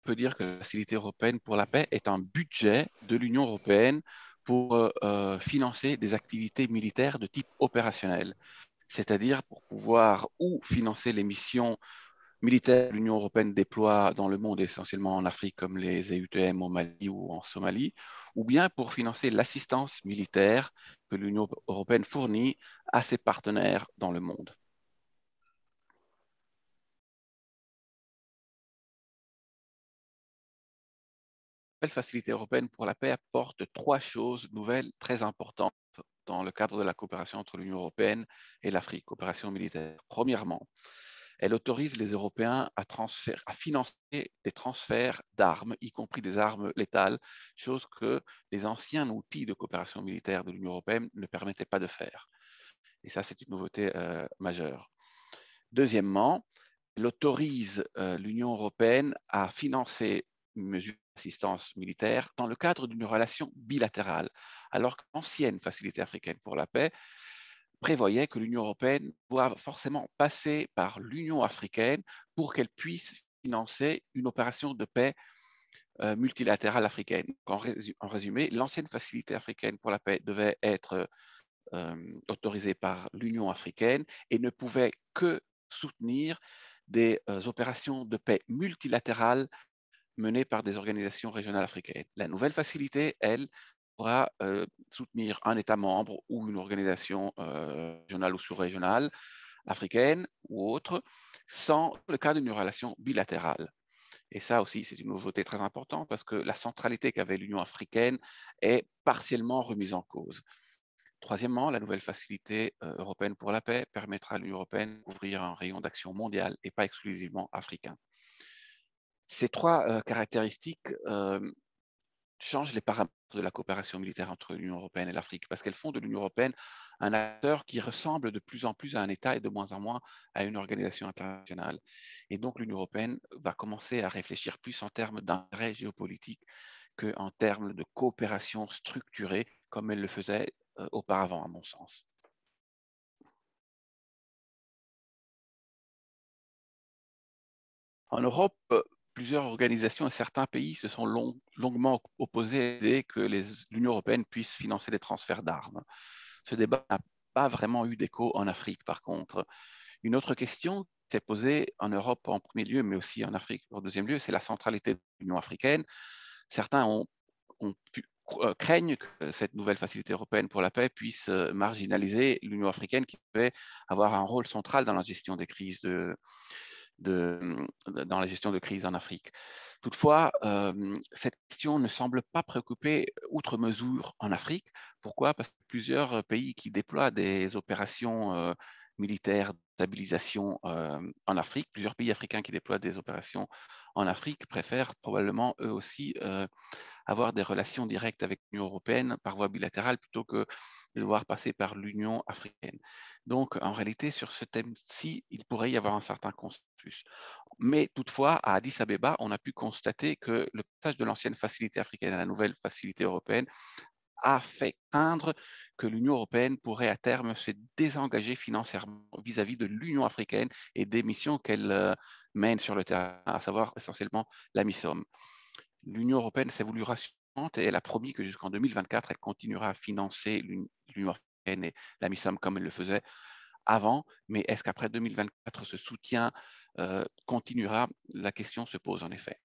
peut dire que la Facilité européenne pour la paix est un budget de l'Union européenne pour financer des activités militaires de type opérationnel, c'est-à-dire pour pouvoir ou financer les missions militaires que l'Union européenne déploie dans le monde, essentiellement en Afrique, comme les EUTM au Mali ou en Somalie, ou bien pour financer l'assistance militaire que l'Union européenne fournit à ses partenaires dans le monde. La nouvelle Facilité européenne pour la paix apporte trois choses nouvelles très importantes dans le cadre de la coopération entre l'Union européenne et l'Afrique, coopération militaire. Premièrement, elle autorise les Européens à financer des transferts d'armes, y compris des armes létales, chose que les anciens outils de coopération militaire de l'Union européenne ne permettaient pas de faire. Et ça, c'est une nouveauté majeure. Deuxièmement, elle autorise l'Union européenne à financer une mesure d'assistance militaire dans le cadre d'une relation bilatérale, alors que l'ancienne Facilité africaine pour la paix prévoyait que l'Union européenne doit forcément passer par l'Union africaine pour qu'elle puisse financer une opération de paix multilatérale africaine. En résumé, l'ancienne Facilité africaine pour la paix devait être autorisée par l'Union africaine et ne pouvait que soutenir des opérations de paix multilatérales menées par des organisations régionales africaines. La nouvelle facilité, elle, pourra soutenir un État membre ou une organisation régionale ou sous-régionale africaine ou autre, sans le cas d'une relation bilatérale. Et ça aussi, c'est une nouveauté très importante parce que la centralité qu'avait l'Union africaine est partiellement remise en cause. Troisièmement, la nouvelle facilité européenne pour la paix permettra à l'Union européenne d'ouvrir un rayon d'action mondial et pas exclusivement africain. Ces trois caractéristiques changent les paramètres de la coopération militaire entre l'Union européenne et l'Afrique parce qu'elles font de l'Union européenne un acteur qui ressemble de plus en plus à un État et de moins en moins à une organisation internationale. Et donc l'Union européenne va commencer à réfléchir plus en termes d'intérêt géopolitique qu'en termes de coopération structurée comme elle le faisait auparavant, à mon sens. En Europe, plusieurs organisations et certains pays se sont longuement opposés à l'idée que l'Union européenne puisse financer des transferts d'armes. Ce débat n'a pas vraiment eu d'écho en Afrique, par contre. Une autre question qui s'est posée en Europe en premier lieu, mais aussi en Afrique en deuxième lieu, c'est la centralité de l'Union africaine. Certains craignent que cette nouvelle facilité européenne pour la paix puisse marginaliser l'Union africaine qui peut avoir un rôle central dans la gestion des crises dans la gestion de crise en Afrique. Toutefois, cette question ne semble pas préoccuper outre mesure en Afrique. Pourquoi? Parce que plusieurs pays qui déploient des opérations militaires de stabilisation en Afrique, plusieurs pays africains qui déploient des opérations en Afrique préfèrent probablement eux aussi avoir des relations directes avec l'Union européenne par voie bilatérale plutôt que de devoir passer par l'Union africaine. Donc, en réalité, sur ce thème-ci, il pourrait y avoir un certain consensus. Mais toutefois, à Addis Abeba, on a pu constater que le passage de l'ancienne facilité africaine à la nouvelle facilité européenne a fait craindre que l'Union européenne pourrait à terme se désengager financièrement vis-à-vis de l'Union africaine et des missions qu'elle mène sur le terrain, à savoir essentiellement la MISOM. L'Union européenne s'est voulu rassurante et elle a promis que jusqu'en 2024, elle continuera à financer l'Union africaine et la MISOM comme elle le faisait avant. Mais est-ce qu'après 2024, ce soutien continuera? La question se pose en effet.